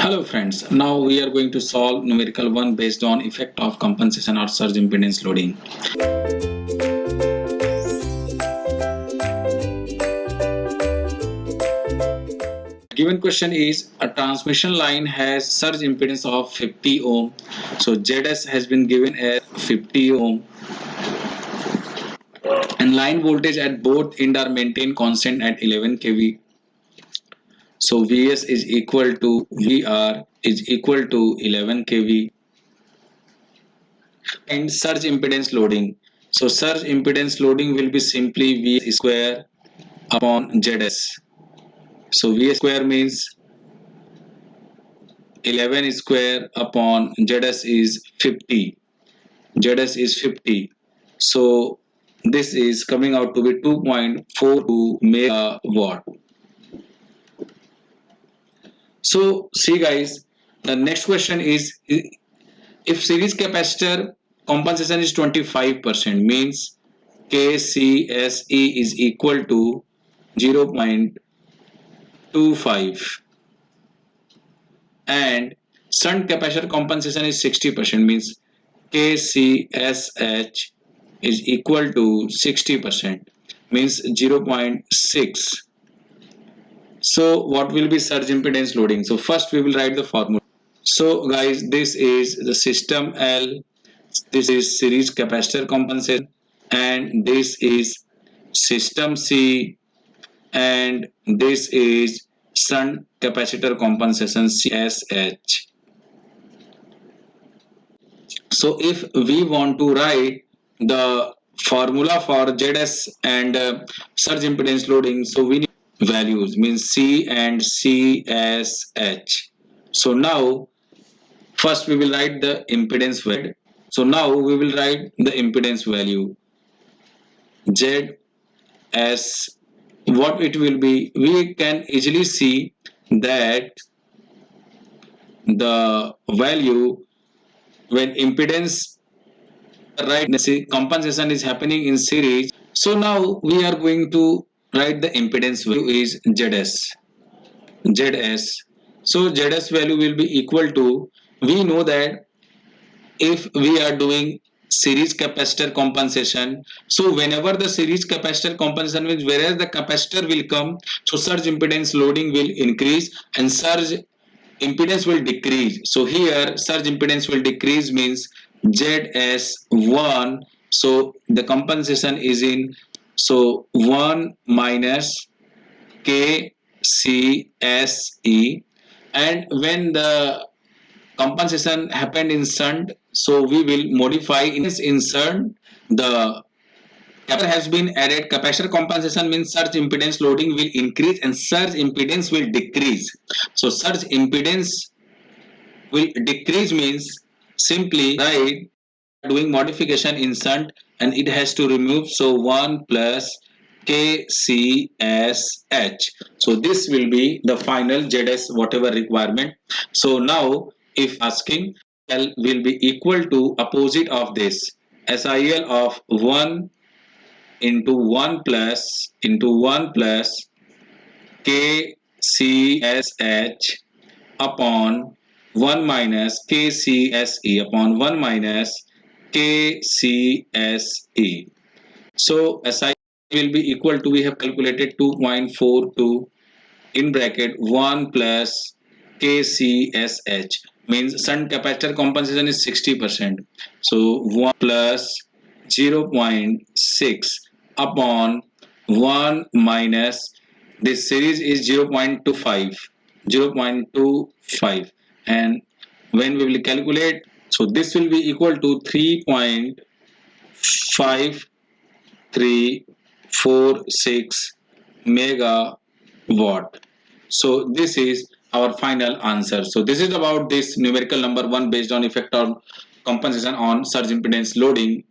Hello friends, now we are going to solve numerical 1 based on effect of compensation or surge impedance loading. Given question is a transmission line has surge impedance of 50 ohm. So ZS has been given as 50 ohm and line voltage at both end are maintained constant at 11 kV. So Vs is equal to Vr is equal to 11 kV. And surge impedance loading. So surge impedance loading will be simply V square upon ZS. So V square means 11 square upon ZS is 50. ZS is 50. So this is coming out to be 2.42 megawatt. So see guys, the next question is if series capacitor compensation is 25% means KCSE is equal to 0.25 and shunt capacitor compensation is 60% means KCSH is equal to 60% means 0.6. So what will be surge impedance loading? So first we will write the formula. So guys, this is the system L, this is series capacitor compensation, and this is system C, and this is shunt capacitor compensation CSH. So if we want to write the formula for ZS and surge impedance loading, so we need values means C and CSH. So now first we will write the impedance value. So now we will write the impedance value ZS. What it will be, we can easily see that the value when impedance compensation is happening in series. So now we are going to write the impedance value is ZS. So ZS value will be equal to, we know that if we are doing series capacitor compensation, so whenever the series capacitor compensation means whereas the capacitor will come, so surge impedance loading will increase and surge impedance will decrease. So here surge impedance will decrease means ZS1, so the compensation is in, so 1 minus KCSE, and when the compensation happened in shunt, so we will modify in shunt the capacitor has been added. Capacitor compensation means surge impedance loading will increase and surge impedance will decrease. So surge impedance will decrease means simply write doing modification in shunt and it has to remove, so 1 plus KCSH. So this will be the final ZS whatever requirement. So now if asking, L will be equal to opposite of this SIL of 1 into 1 plus KCSH upon 1 minus KCSE upon 1 minus KCSE. So SI will be equal to, we have calculated 2.42 in bracket 1 plus KCSH means shunt capacitor compensation is 60%. So 1 plus 0.6 upon 1 minus this series is 0.25, and when we will calculate, so this will be equal to 3.5346 megawatt. So this is our final answer. So this is about this numerical number 1 based on effect of compensation on surge impedance loading.